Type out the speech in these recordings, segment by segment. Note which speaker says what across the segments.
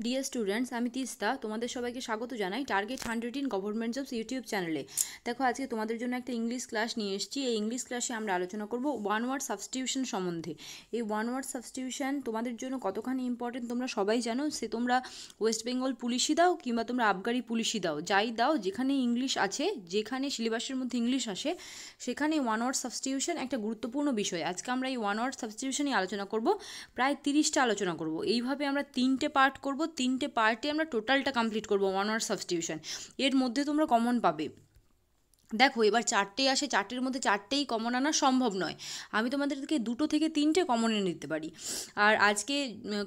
Speaker 1: Dear students, আমি তিস্তা তোমাদের সবাইকে স্বাগত জানাই target 100 in government jobs YouTube চ্যানেলে। দেখো, আজকে তোমাদের জন্য একটা ইংলিশ ক্লাস নিয়ে এসেছি। এই ইংলিশ ক্লাসে আমরা আলোচনা করব ওয়ান ওয়ার্ড সাবস্টিটিউশন সম্বন্ধে। এই ওয়ান ওয়ার্ড সাবস্টিটিউশন তোমাদের জন্য কতখানি ইম্পর্টেন্ট তোমরা সবাই জানো। সে তোমরা ওয়েস্ট বেঙ্গল পুলিশই দাও কিংবা তোমরা আবগারি পুলিশই দাও, যাই দাও, যেখানে ইংলিশ আছে, যেখানে সিলেবাসের মধ্যে ইংলিশ আসে, সেখানে ওয়ান ওয়ার্ড সাবস্টিটিউশন একটা গুরুত্বপূর্ণ বিষয়। আজকে আমরা এই ওয়ান ওয়ার্ড সাবস্টিটিউশনই আলোচনা করব, প্রায় 30টা আলোচনা করব। এইভাবে আমরা 3টে পার্ট করব, 3টে পার্টে আমরা টোটালটা কমপ্লিট করব ওয়ান ওয়ার্ড সাবস্টিটিউশন। এর মধ্যে তোমরা কমন পাবে। দেখো, এবার 4টে আসে, 4টের মধ্যে 4টেই কমন আনা সম্ভব নয়। আমি তোমাদেরকে 2 থেকে 3টে কমন এনে দিতে পারি। আর আজকে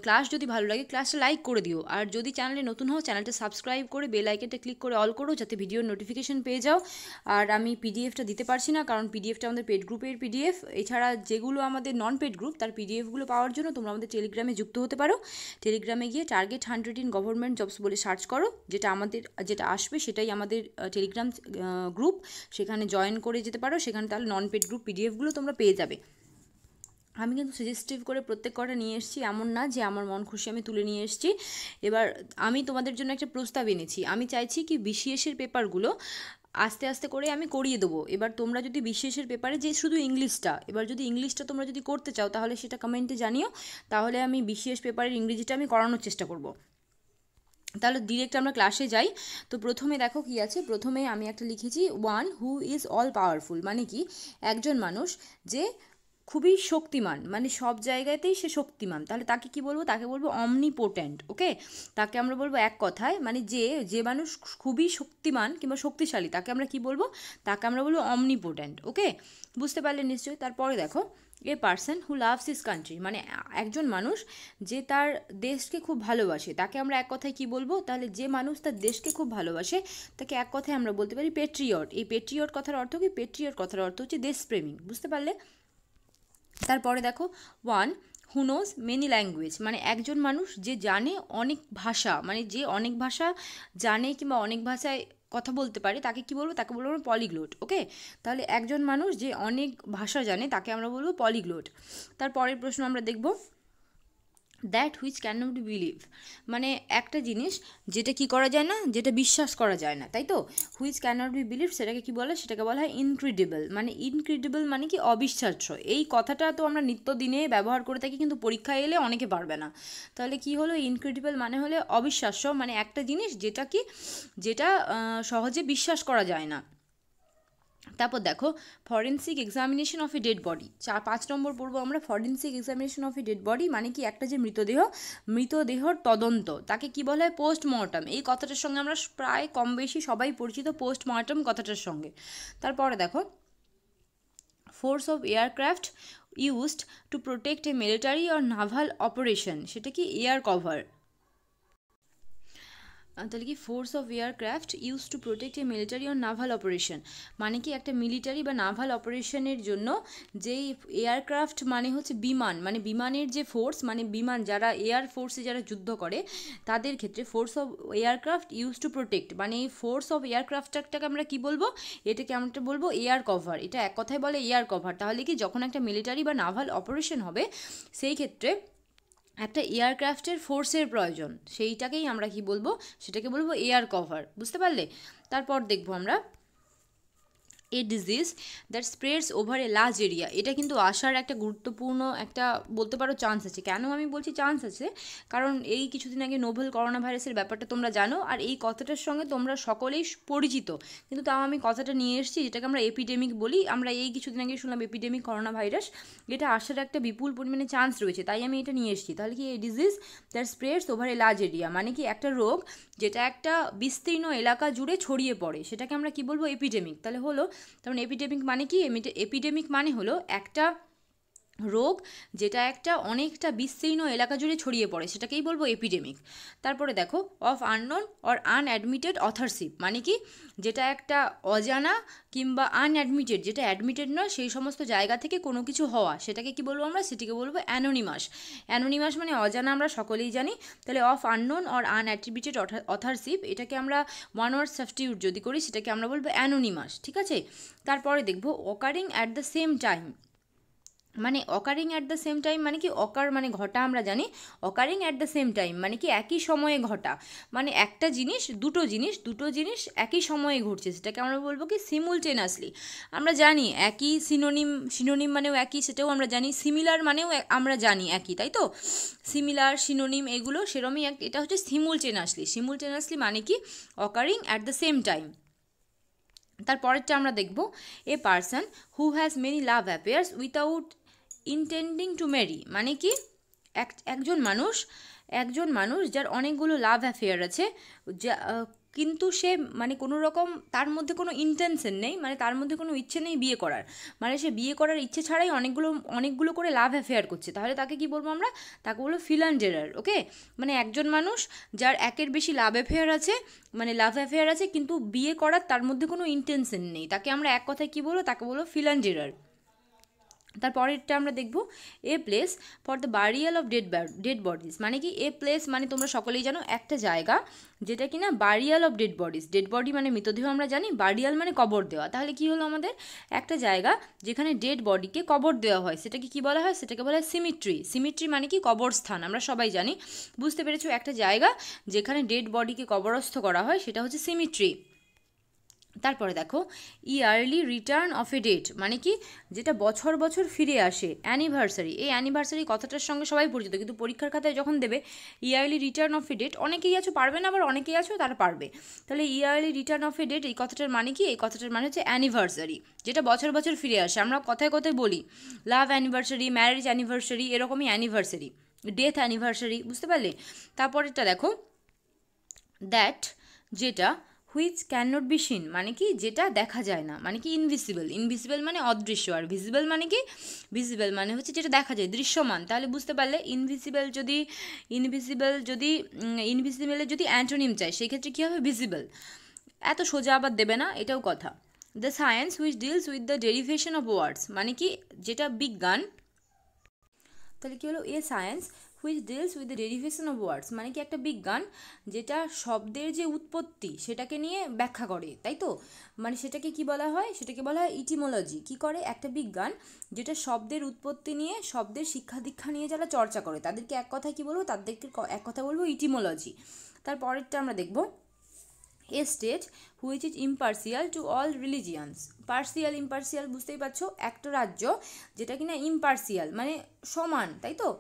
Speaker 1: ক্লাস যদি ভালো লাগে, ক্লাসটা লাইক করে দিও। আর যদি চ্যানেলে নতুন হও, চ্যানেলটা সাবস্ক্রাইব করে বেল আইকনটা ক্লিক করে অল করো, যাতে ভিডিওর নোটিফিকেশন পেয়ে যাও। আর আমি পিডিএফটা দিতে পারছি না, কারণ পিডিএফটা আমাদের পেড গ্রুপের পিডিএফ। এছাড়া যেগুলো আমাদের নন পেড গ্রুপ, তার পিডিএফগুলো পাওয়ার জন্য তোমরা আমাদের টেলিগ্রামে যুক্ত হতে পারো। টেলিগ্রামে গিয়ে টার্গেট 100 ইন গভর্নমেন্ট জবস বলে সার্চ করো, যেটা আসবে সেটাই আমাদের টেলিগ্রাম গ্রুপ। সেখানে জয়েন করে যেতে পারো, সেখানে তাহলে নন পেড গ্রুপ পিডিএফগুলো তোমরা পেয়ে যাবে। আমি কিন্তু সাজেস্টিভ করে প্রত্যেক কটা নিয়ে এসেছি, এমন না যে আমার মন খুশি আমি তুলে নিয়ে এসেছি। এবার আমি তোমাদের জন্য একটা প্রস্তাব এনেছি। আমি চাইছি কি বিসিএসের পেপারগুলো আস্তে আস্তে করে আমি করিয়ে দেবো। এবার তোমরা যদি বিসিএসের পেপারে যে শুধু ইংলিশটা, এবার যদি ইংলিশটা তোমরা যদি করতে চাও, তাহলে সেটা কমেন্টে জানিও। তাহলে আমি বিসিএস পেপারের ইংরেজিটা আমি করানোর চেষ্টা করব। তাহলে ডিরেক্ট আমরা ক্লাসে যাই। তো প্রথমে দেখো কি আছে। প্রথমে আমি একটা লিখেছি, one who is all powerful, মানে কি একজন মানুষ যে খুবই শক্তিমান, মানে সব জায়গাতেই সে শক্তিমান। তাহলে তাকে কি বলবো? তাকে বলবো অমনিপোটেন্ট। ওকে, তাকে আমরা বলবো এক কথায়, মানে যে মানুষ খুবই শক্তিমান কিংবা শক্তিশালী, তাকে আমরা কি বলবো? তাকে আমরা বলবো অমনিপোটেন্ট। ওকে, বুঝতে পারলে নিশ্চয়ই। তারপরে দেখো, a person who loves his country, মানে একজন মানুষ যে তার দেশকে খুব ভালোবাসে, তাকে আমরা এক কথায় কি বলবো? তাহলে যে মানুষ তার দেশকে খুব ভালোবাসে, তাকে এক কথায় আমরা বলতে পারি পেট্রিয়ট। এই পেট্রিয়ট কথার অর্থ কি? পেট্রিয়ট কথার অর্থ হচ্ছে দেশপ্রেমী। বুঝতে পারলে? তারপরে দেখো, one who knows many language, মানে একজন মানুষ যে জানে অনেক ভাষা, মানে যে অনেক ভাষা জানে কিংবা অনেক ভাষায় কথা বলতে পারে, তাকে কি বলবো? তাকে বলবো পলিগ্লোট। ওকে, তাহলে একজন মানুষ যে অনেক ভাষা জানে, তাকে আমরা বলবো পলিগ্লোট। তারপরের প্রশ্ন আমরা দেখব, that which can not be believe, মানে একটা জিনিস যেটা কি করা যায় না, যেটা বিশ্বাস করা যায় না, তাই তো? Which can not be believe সেটাকে কি বলে? সেটাকে বলা হয় ইনক্রেডিবল। মানে ইনক্রেডিবল মানে কি? অবিশ্বাস্য। এই কথাটা তো আমরা নিত্যদিনে ব্যবহার করে থাকি, কিন্তু পরীক্ষায় এলে অনেকে পারবে না। তাহলে কি হলো? ইনক্রেডিবল মানে হলে অবিশ্বাস্য, মানে একটা জিনিস যেটা সহজে বিশ্বাস করা যায় না। তারপর দেখো, forensic examination of a dead body, 5 নম্বর পড়বো আমরা। Forensic examination of a dead body মানে কি? একটা যে মৃতদেহর তদন্ত, তাকে কি বলা হয়? পোস্টমর্টম। এই কথাটার সঙ্গে আমরা প্রায় কম বেশি সবাই পরিচিত, পোস্টমর্টম কথাটার সঙ্গে। তারপরে দেখো, force of aircraft used to protect A military or naval operation, সেটা কি? Air cover. তাহলে কি? Force of aircraft use to protect A military or naval operation, মানে কি একটা মিলিটারি বা নাভাল অপারেশনের জন্য যেই এয়ারক্রাফট, মানে হচ্ছে বিমান, মানে বিমানের যে ফোর্স, মানে বিমান যারা এয়ার ফোর্সে যারা যুদ্ধ করে, তাদের ক্ষেত্রে force of aircraft use to protect, মানে এই ফোর্স অফ এয়ারক্রাফটটাকে আমরা কি বলবো? এটাকে আমরা বলবো এয়ার কভার। এটা এক কথায় বলে এয়ার কভার। তাহলে কি, যখন একটা মিলিটারি বা নাভাল অপারেশন হবে, সেই ক্ষেত্রে একটা এয়ারক্রাফটের ফোর্সের প্রয়োজন, সেইটাকেই আমরা কি বলবো? সেটাকে বলবো এয়ার কভার। বুঝতে পারলে? তারপর দেখবো আমরা, এ disease that spreads over a large area, এটা কিন্তু আসার একটা গুরুত্বপূর্ণ একটা বলতে পারো চান্স আছে। কেন আমি বলছি চান্স আছে? কারণ এই কিছুদিন আগে নোভেল করোনা ভাইরাসের ব্যাপারটা তোমরা জানো, আর এই কথাটার সঙ্গে তোমরা সকলেই পরিচিত, কিন্তু তাও আমি কথাটা নিয়ে এসেছি, যেটাকে আমরা এপিডেমিক বলি। আমরা এই কিছুদিন আগে শুনলাম এপিডেমিক করোনা ভাইরাস, এটা আসার একটা বিপুল পরিমাণে চান্স রয়েছে, তাই আমি এটা নিয়ে এসেছি। তাহলে কি, এই disease that spreads over a large area, মানে কি একটা রোগ যেটা একটা বিস্তীর্ণ এলাকা জুড়ে ছড়িয়ে পড়ে, সেটাকে আমরা কি বলবো? এপিডেমিক। তাহলে হলো, তেমন এপিডেমিক মানে কি? এপিডেমিক মানে হলো একটা রোগ যেটা একটা অনেকটা বিস্তীর্ণ এলাকা জুড়ে ছড়িয়ে পড়ে, সেটাকেই বলবো এপিডেমিক। তারপরে দেখো, অফ আননোন অর আনঅ্যাডমিটেড অথরশিপ, মানে কি যেটা একটা অজানা কিংবা আনঅ্যাডমিটেড, যেটা অ্যাডমিটেড নয়, সেই সমস্ত জায়গা থেকে কোনো কিছু হওয়া, সেটাকে কি বলবো আমরা? সেটিকে বলবো অ্যানোনিমাস। অ্যানোনিমাস মানে অজানা, আমরা সকলেই জানি। তাহলে অফ আননোন অর আনঅ্যাট্রিবিউটেড অথরশিপ, এটাকে আমরা ওয়ান ওয়ার্ড সাবস্টিটিউট যদি করি, সেটাকে আমরা বলবো অ্যানোনিমাস। ঠিক আছে? তারপরে দেখবো, occurring at the same time, মানে occurring at the same time মানে কি, অকার মানে ঘটা আমরা জানি, occurring at the same time মানে কি একই সময়ে ঘটা, মানে একটা জিনিস দুটো জিনিস একই সময়ে ঘটছে, সেটাকে আমরা বলবো কি সিমুলটেনাসলি। আমরা জানি একই, সিনোনিম মানেও একই, সেটাও আমরা জানি, সিমিলার মানেও আমরা জানি একই, তাই তো? সিমিলার, সিনোনিম এগুলো সেরমই এটা হচ্ছে সিমুলটেনাসলি মানে কি occurring at the same time. তারপরেরটা আমরা দেখব, a person who has many love affairs without intending to marry মানে কি একজন মানুষ যার অনেকগুলো লাভ অ্যাফেয়ার আছে, যা কিন্তু সে মানে কোনো রকম তার মধ্যে কোনো ইন্টেনশন নেই, মানে তার মধ্যে কোনো ইচ্ছে নেই বিয়ে করার, মানে সে বিয়ে করার ইচ্ছে ছাড়াই অনেকগুলো করে লাভ অ্যাফেয়ার করছে, তাহলে তাকে কি বলবো আমরা? তাকে বলবো ফিলান্ডারার। ওকে, মানে একজন মানুষ যার একের বেশি লাভ অ্যাফেয়ার আছে কিন্তু বিয়ে করার তার মধ্যে কোনো ইন্টেনশন নেই, তাকে আমরা এক কথায় কি বলবো? তাকে বলবো ফিলান্ডারার। তারপরেরটা আমরা দেখব, a place for the burial of dead bodies মানে কি, এ প্লেস মানে তোমরা সকলেই জানো একটা জায়গা যেটা কিনা burial of dead bodies, dead body মানে মৃতদেহ আমরা জানি, বারিয়াল মানে কবর দেওয়া, তাহলে কি হলো আমাদের? একটা জায়গা যেখানে ডেড বডিকে কবর দেওয়া হয়, সেটাকে কি বলা হয়? সেটাকে বলা হয় সিমিট্রি মানে কি কবরস্থান, আমরা সবাই জানি, বুঝতে পেরেছো? একটা জায়গা যেখানে ডেড বডিকে কবরস্থ করা হয় সেটা হচ্ছে সিমিট্রি। তারপরে দেখো, yearly return of a date মানে কি যেটা বছর বছর ফিরে আসে, অ্যানিভার্সারি। এই অ্যানিভার্সারি কথাটার সঙ্গে সবাই পরিচিত, কিন্তু পরীক্ষার খাতায় যখন দেবে yearly return of a date, অনেকেই আছো পারবে না, আবার অনেকেই আছো তারা পারবে, তাহলে yearly return of a date এই কথাটার মানে কি? এই কথাটার মানে হচ্ছে অ্যানিভার্সারি, যেটা বছর বছর ফিরে আসে। আমরা কথায় কথায় বলি লাভ অ্যানিভার্সারি, ম্যারেজ অ্যানিভার্সারি, এরকমই অ্যানিভার্সারি, ডেথ অ্যানিভার্সারি, বুঝতে পারলে? তারপরেরটা দেখো, দ্যাট যেটা, which can not be seen মানে কি যেটা দেখা যায় না, মানে কি ইনভিসিবল মানে অদৃশ্য, আর ভিজিবল মানে কি? ভিজিবল মানে হচ্ছে যেটা দেখা যায়, দৃশ্যমান। তাহলে বুঝতে পারলে ইনভিসিবলের যদি অ্যান্টোনিম চাই সেক্ষেত্রে কী হবে? ভিজিবল। এত সোজা আবার দেবে না, এটাও কথা। The science which deals with the derivation of words মানে কি যেটা বিজ্ঞান, তাহলে কী হলো? A science which deals with the derivation of words মানে কি একটা বিজ্ঞান যেটা শব্দের যে উৎপত্তি সেটাকে নিয়ে ব্যাখ্যা করে, তাই তো? মানে সেটাকে কি বলা হয়? সেটাকে বলা হয় ইটিমোলজি। কি করে? একটা বিজ্ঞান যেটা শব্দের উৎপত্তি নিয়ে, শব্দের শিক্ষা দীক্ষা নিয়ে যারা চর্চা করে তাদেরকে এক কথায় কি বলবো? তাদেরকে এক কথা বলবো ইটিমোলজি। তারপরেরটা আমরা দেখব, a state which is impartial to all religions. Impartial বুঝতেই পারছো, একটা রাজ্য যেটা কিনা ইম্পার্সিয়াল মানে সমান, তাই তো?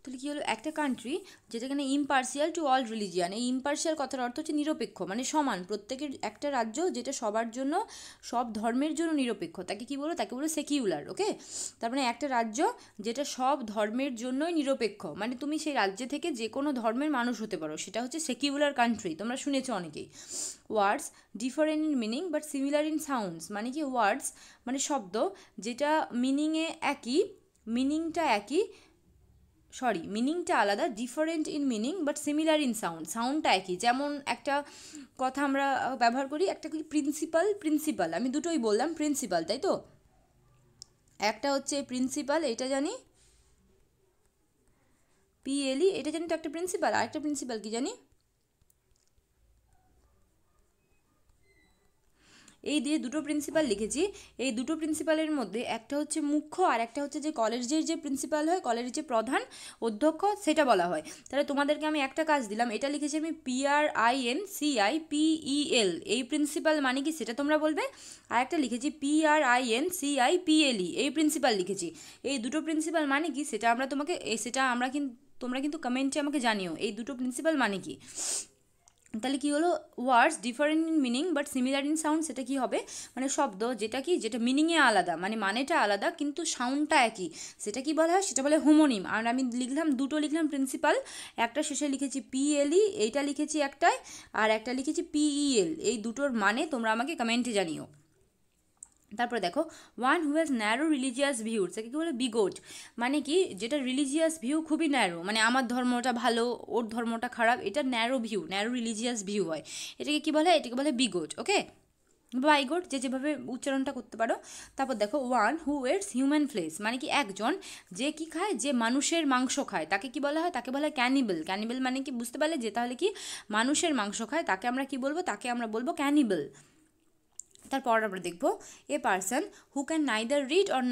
Speaker 1: তাহলে কী হলো? একটা কান্ট্রি যেটা কিনা ইম্পার্সিয়াল টু অল রিলিজিয়ান, এই ইম্পার্সিয়াল কথার অর্থ হচ্ছে নিরপেক্ষ, মানে সমান প্রত্যেকের, একটা রাজ্য যেটা সবার জন্য, সব ধর্মের জন্য নিরপেক্ষ, তাকে কি বলো? তাকে বলো সেকিউলার। ওকে, তার মানে একটা রাজ্য যেটা সব ধর্মের জন্যই নিরপেক্ষ, মানে তুমি সেই রাজ্যে থেকে যে কোনো ধর্মের মানুষ হতে পারো, সেটা হচ্ছে সেকিউলার কান্ট্রি, তোমরা শুনেছো অনেকেই। Words different in meaning but similar in sounds মানে কি ওয়ার্ডস মানে শব্দ যেটা মিনিংটা একই, মিনিংটা আলাদা, different in meaning but similar in সাউন্ডটা একই। যেমন একটা কথা আমরা ব্যবহার করি, একটা কি প্রিন্সিপাল, আমি দুটোই বললাম প্রিন্সিপাল, তাই তো? একটা হচ্ছে প্রিন্সিপাল, এটা জানি PLE, এটা জানি তো একটা প্রিন্সিপাল, আর একটা প্রিন্সিপাল কি জানি? এই দিয়ে দুটো প্রিন্সিপাল লিখেছি, এই দুটো প্রিন্সিপালের মধ্যে একটা হচ্ছে মুখ্য আর একটা হচ্ছে যে কলেজের যে প্রিন্সিপাল হয়, কলেজের যে প্রধান অধ্যক্ষ সেটা বলা হয়। তাহলে তোমাদেরকে আমি একটা কাজ দিলাম, এটা লিখেছি আমি PRINCIPEL, এই প্রিন্সিপাল মানে কি সেটা তোমরা বলবে, আর একটা লিখেছি PRINCIPLE, এই প্রিন্সিপাল লিখেছি। এই দুটো প্রিন্সিপাল মানে কি সেটা তোমরা কিন্তু কমেন্টে আমাকে জানিও এই দুটো প্রিন্সিপাল মানে কি। তাহলে কি হলো? Words different in meaning but similar in sound, সেটা কি হবে? মানে শব্দ যেটা মিনিংয়ে আলাদা, মানে মানেটা আলাদা কিন্তু সাউন্ডটা একই, সেটা কি বলা হয়? সেটা বলে হোমোনিম। আর আমি দুটো লিখলাম প্রিন্সিপাল, একটা শেষে লিখেছি PLE, এইটা লিখেছি একটায়, আর একটা লিখেছি PEL। এই দুটোর মানে তোমরা আমাকে কমেন্টে জানিও। তারপরে দেখো, one who has narrow religious view, সেটাকে কি বলে? বিগোট মানে কি যেটা রিলিজিয়াস ভিউ খুবই ন্যারো, মানে আমার ধর্মটা ভালো ওর ধর্মটা খারাপ, এটা ন্যারো রিলিজিয়াস ভিউ হয়, এটাকে কি বলে? এটাকে বলে বিগোট। ওকে, বাইগোট, যেভাবে উচ্চারণটা করতে পারো। তারপর দেখো, ওয়ান হু এটস হিউম্যান ফ্লেশ মানে কি একজন যে কি খায়? যে মানুষের মাংস খায়, তাকে কি বলা হয়? তাকে বলা হয় ক্যানিবেল মানে কি বুঝতে পারলে? যে তাহলে কি মানুষের মাংস খায় তাকে আমরা কি বলবো? তাকে আমরা বলবো ক্যানিবেল। তারপর আমরা দেখব a person who can neither read or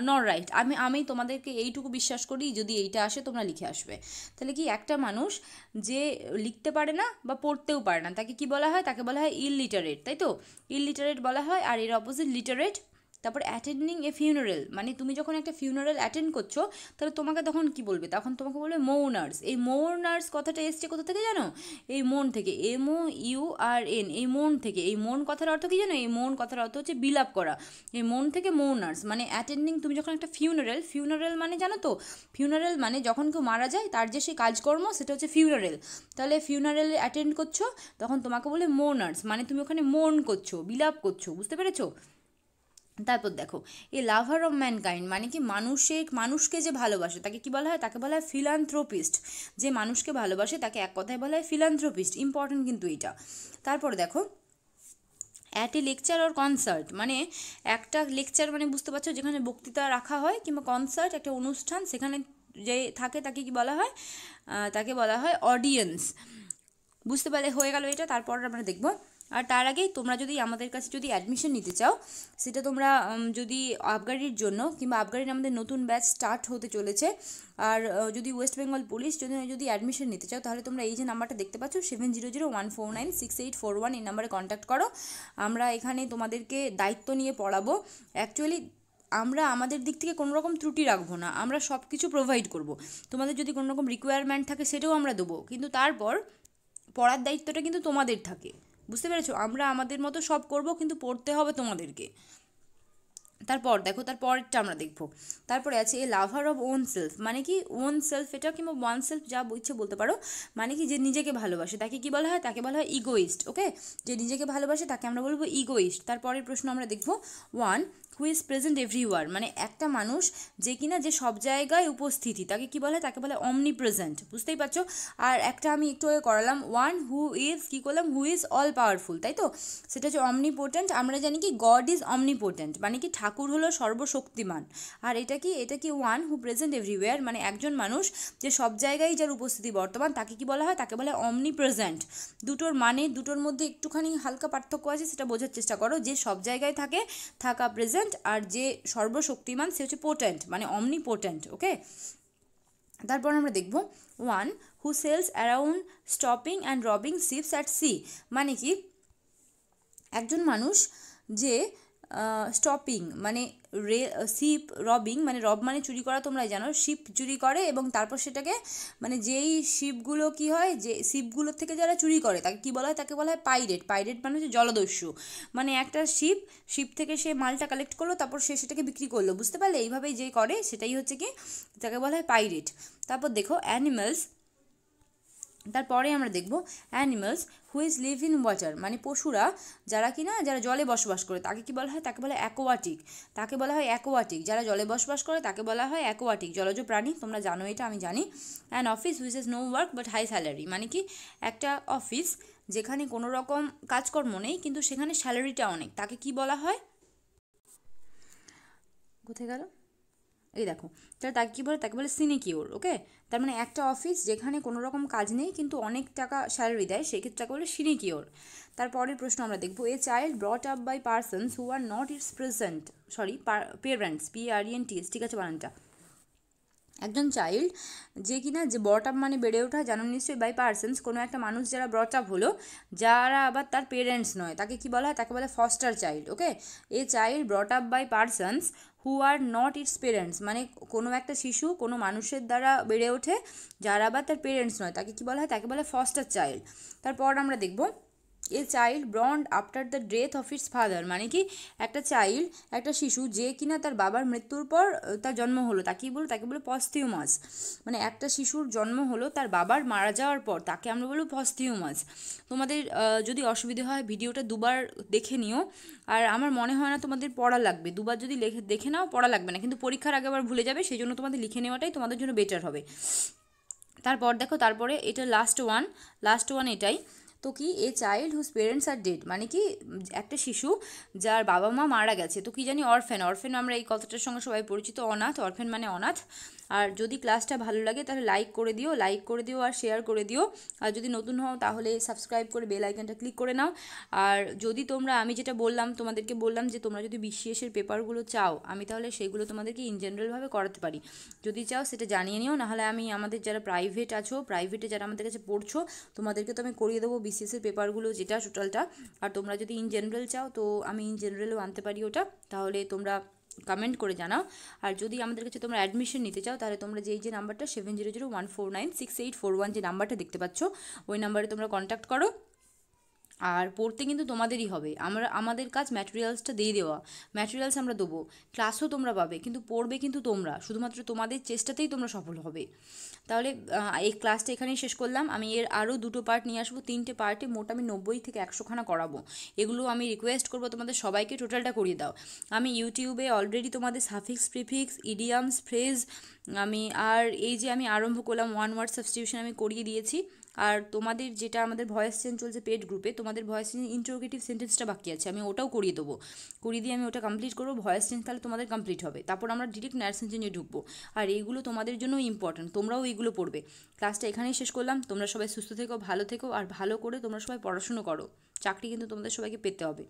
Speaker 1: নর রাইট। আমি তোমাদেরকে এইটুকু বিশ্বাস করি, যদি এইটা আসে তোমরা লিখে আসবে। তাহলে কি একটা মানুষ যে লিখতে পারে না বা পড়তেও পারে না তাকে কি বলা হয়? তাকে বলা হয় ইললিটারেট, তাই তো? ইললিটারেট বলা হয়। আর এর অপোজিট লিটারেট। তারপর অ্যাটেন্ডিং এ ফিউনারেল, মানে তুমি যখন একটা ফিউনারেল অ্যাটেন্ড করছো তাহলে তোমাকে তখন কি বলবে? তখন তোমাকে বলবে মোর্নার্স। এই মোর্নার্স কথাটা এসছে কোথা থেকে জানো? এই মন থেকে, MOURN, এই মন থেকে। এই মন কথার অর্থ কি জানো? এই মন কথার অর্থ হচ্ছে বিলাপ করা। এই মন থেকে মোর্নার্স মানে অ্যাটেন্ডিং। তুমি যখন একটা ফিউনারেল মানে জানো তো? ফিউনারেল মানে যখন কেউ মারা যায় তার যে সেই কাজকর্ম সেটা হচ্ছে ফিউনারেল। তাহলে ফিউনারেলে অ্যাটেন্ড করছো তখন তোমাকে বলে মোর্নার্স, মানে তুমি ওখানে মোর্ন করছো, বিলাপ করছো। বুঝতে পেরেছো? তারপর দেখো এ লাভার অফ ম্যানকাইন্ড, মানে কি মানুষকে যে ভালোবাসে তাকে কি বলা হয়? তাকে বলা হয় ফিলান্থ্রোপিস্ট। যে মানুষকে ভালোবাসে তাকে এক কথায় বলা হয় ফিলান্থ্রোপিস্ট। ইম্পর্টেন্ট কিন্তু এইটা। তারপর দেখো at a lecture or concert, মানে একটা লেকচার মানে বুঝতে পারছো যেখানে বক্তৃতা রাখা হয়, কিংবা কনসার্ট একটা অনুষ্ঠান, সেখানে যে থাকে তাকে কি বলা হয়? তাকে বলা হয় অডিয়েন্স। বুঝতে পারলে হয়ে গেল এটা। তারপর আমরা দেখব। আর তার আগেই তোমরা যদি আমাদের কাছে যদি অ্যাডমিশন নিতে চাও, সেটা তোমরা যদি আবগারির জন্য, কিংবা আবগারির আমাদের নতুন ব্যাচ স্টার্ট হতে চলেছে, আর যদি ওয়েস্ট বেঙ্গল পুলিশ যদি অ্যাডমিশন নিতে চাও, তাহলে তোমরা এই যে নাম্বারটা দেখতে পাচ্ছ 7001496841, এই নাম্বারে কন্ট্যাক্ট করো। আমরা এখানে তোমাদেরকে দায়িত্ব নিয়ে পড়াবো। অ্যাকচুয়ালি আমরা আমাদের দিক থেকে কোনো রকম ত্রুটি রাখবো না, আমরা সব কিছু প্রোভাইড করব। তোমাদের যদি কোনো রকম রিকোয়ারমেন্ট থাকে সেটাও আমরা দেবো, কিন্তু তারপর পড়ার দায়িত্বটা কিন্তু তোমাদের থাকে। বুঝতে পেরেছো? আমরা আমাদের মতো সব করব, কিন্তু পড়তে হবে তোমাদেরকে। তারপর দেখো তারপরটা আমরা দেখবো। তারপরে আছে এ লাভার অফ ওন সেলফ, মানে কি ওন সেলফ এটা, কিংবা ওয়ান সেলফ যা ইচ্ছে বলতে পারো। মানে কি যে নিজেকে ভালোবাসে তাকে কি বলা হয়? তাকে বলা হয় ইগোইস্ট। ওকে, যে নিজেকে ভালোবাসে তাকে আমরা বলবো ইগোইস্ট। তারপরের প্রশ্ন আমরা দেখবো one who is present everywhere, মানে একটা মানুষ যে কিনা যে সব জায়গায় উপস্থিতি তাকে কি বলে? তাকে বলে অমনি প্রেজেন্ট। বুঝতেই পারছো? আর একটা আমি একটু আগে করালাম ওয়ান হু ইজ, কি করলাম? হু ইজ অল পাওয়ারফুল, তাই তো? সেটা হচ্ছে অমনিপোটেন্ট। আমরা জানি কি গড ইজ অমনিপোটেন্ট, মানে কি ঠাকুর হলো সর্বশক্তিমান। আর এটা কি ওয়ান হু প্রেজেন্ট এভরিওয়্যার, মানে একজন মানুষ যে সব জায়গায় যার উপস্থিতি বর্তমান তাকে কি বলা হয়? তাকে বলে অমনি প্রেজেন্ট। দুটোর মধ্যে একটুখানি হালকা পার্থক্য আছে, সেটা বোঝার চেষ্টা করো। যে সব জায়গায় থাকা প্রেজেন্ট, আর যে সর্বশক্তিমান সে হচ্ছে পোটেন্ট, মানে অমনিপোটেন্ট। ওকে, তারপর আমরা দেখব one who sails around stopping and robbing ships at sea, মানে কি একজন মানুষ যে স্টপিং মানে শিপ, রবিং মানে রব মানে চুরি করা, তোমরাই জানো। শিপ চুরি করে এবং তারপর সেটাকে মানে যেই শিপগুলো কি হয়, যে শিপগুলোর থেকে যারা চুরি করে তাকে কি বলা হয়? তাকে বলা হয় পাইরেট। পাইরেট মানে হচ্ছে জলদস্যু। মানে একটা শিপ থেকে সে মালটা কালেক্ট করলো, তারপর সে সেটাকে বিক্রি করলো। বুঝতে পারলে? এইভাবেই যে করে সেটাই হচ্ছে কি, তাকে বলা হয় পাইরেট। তারপর দেখো অ্যানিমালস। তারপরে আমরা দেখব animals whose live in water, মানে পশুরা যারা জলে বসবাস করে তাকে কি বলা হয়? তাকে বলা হয় অ্যাকোয়াটিক। তাকে বলা হয় অ্যাকোয়াটিক। যারা জলে বসবাস করে তাকে বলা হয় অ্যাকোয়াটিক, জলজ প্রাণী। তোমরা জানো এটা, আমি জানি। An office which is no work but high salary, মানে কি একটা অফিস যেখানে কোনো রকম কাজকর্ম নেই কিন্তু সেখানে স্যালারিটা অনেক, তাকে কি বলা হয়? কোথায় গেল? এই দেখো, তাহলে তাকে কী বলে? তাকে বলে সিনিকিওর। ওকে, তার মানে একটা অফিস যেখানে কোনো রকম কাজ নেই কিন্তু অনেক টাকা স্যালারি দেয়, সেক্ষেত্রে তাকে বলে সিনিকিওর। তারপরের প্রশ্ন আমরা দেখবো a child brought up by persons who are not its present parents, PARENTS, ঠিক আছে বানানটা। একজন চাইল্ড যে কিনা যে ব্রট আপ মানে বেড়ে ওঠা, জানো নিশ্চয়ই, বাই পার্সনস কোনো একটা মানুষ যারা ব্রট আপ হলো, যারা আবার তার পেরেন্টস নয়, তাকে কি বলা হয়? তাকে বলে foster child. Okay, a child brought up by persons who are not its parents, মানে কোনো একটা শিশু কোনো মানুষের দ্বারা বেড়ে ওঠে যারা আবার তার পেরেন্টস নয়, তাকে কি বলা হয়? তাকে বলে ফস্টার চাইল্ড। তারপর আমরা দেখব a child born after the death of its father, মানে কি একটা শিশু যে কিনা তার বাবার মৃত্যুর পর তার জন্ম হলো, তাকেই বলবো, তাকে বলে পস্থিউমাস। মানে একটা শিশুর জন্ম হলো তার বাবার মারা যাওয়ার পর, তাকে আমরা বলবো পস্থিউমাস। তোমাদের যদি অসুবিধে হয় ভিডিওটা দুবার দেখে নিও, আর আমার মনে হয় না তোমাদের পড়া লাগবে। দুবার যদি দেখে নাও পড়া লাগবে না, কিন্তু পরীক্ষার আগে আবার ভুলে যাবে, সেই জন্য তোমাদের লিখে নেওয়াটাই তোমাদের জন্য বেটার হবে। তারপর দেখো, তারপরে এটা লাস্ট ওয়ান এটাই তো কি a child whose parents are dead, মানে কি একটা শিশু যার বাবা মা মারা গেছে, তো কি জানি অরফ্যান আমরা এই কথাটার সঙ্গে সবাই পরিচিত, অনাথ। অরফ্যান মানে অনাথ। আর যদি ক্লাসটা ভালো লাগে তাহলে লাইক করে দিও আর শেয়ার করে দিও। আর যদি নতুন হও তাহলে সাবস্ক্রাইব করে বেল আইকনটা ক্লিক করে নাও। আর যদি তোমরা, আমি যেটা বললাম তোমাদেরকে, বললাম যে তোমরা যদি BCS এর পেপারগুলো চাও আমি তাহলে সেগুলো তোমাদেরকে ইন জেনারেলভাবে করাতে পারি। যদি চাও সেটা জানিয়ে নিও, নাহলে আমি আমাদের যারা প্রাইভেটে যারা আমাদের কাছে পড়ছো তোমাদেরকে তো আমি করিয়ে দেবো BCS এর পেপারগুলো যেটা টোটালটা। আর তোমরা যদি ইন জেনারেল চাও তো আমি ইন জেনারেলও আনতে পারি ওটা, তাহলে তোমরা কমেন্ট করে জানাও। আর যদি আমাদের কাছে তোমরা অ্যাডমিশন নিতে চাও তাহলে তোমরা যে নাম্বারটা 7001496841 যে নাম্বারটা দেখতে পাচ্ছ ওই নাম্বারে তোমরা কন্ট্যাক্ট করো। আর পড়তে কিন্তু তোমাদেরই হবে, আমাদের কাজ ম্যাটেরিয়ালসটা দিয়ে দেওয়া, ম্যাটেরিয়ালস আমরা দেবো, ক্লাসও তোমরা পাবে, কিন্তু পড়বে কিন্তু তোমরা, শুধুমাত্র তোমাদের চেষ্টাতেই তোমরা সফল হবে। তাহলে এই ক্লাসটা এখানেই শেষ করলাম। আমি এর আরও 2টো পার্ট নিয়ে আসবো, 3টে পার্টে মোট আমি 90 থেকে 100 খানা করাবো। এগুলো আমি রিকোয়েস্ট করবো তোমাদের সবাইকে টোটালটা করিয়ে দাও। আমি ইউটিউবে অলরেডি তোমাদের সাফিক্স, প্রিফিক্স, ইডিয়ামস, ফ্রেজ আমি, আর এই যে আমি আরম্ভ করলাম 1 ওয়ার্ড সাবস্টিটিউশন আমি করিয়ে দিয়েছি। আর তোমাদের যেটা আমাদের ভয়েস চেঞ্জ চলছে পেড গ্রুপে, তোমাদের ভয়েস চেঞ্জ ইন্টারোগেটিভ সেন্টেন্সটা বাকি আছে, আমি ওটাও করিয়ে দেবো। করিয়ে দিয়ে আমি ওটা কমপ্লিট করবো, ভয়েস চেঞ্জ তাহলে তোমাদের কমপ্লিট হবে। তারপর আমরা ডিরেক্ট ন্যারেশন চেঞ্জে ঢুকবো। আর এইগুলো তোমাদের জন্য ইম্পর্টেন্ট, তোমরাও এইগুলো পড়বে। ক্লাসটা এখানেই শেষ করলাম। তোমরা সবাই সুস্থ থেকো, ভালো থেকো, আর ভালো করে তোমরা সবাই পড়াশুনো করো। চাকরি কিন্তু তোমাদের সবাইকে পেতে হবে।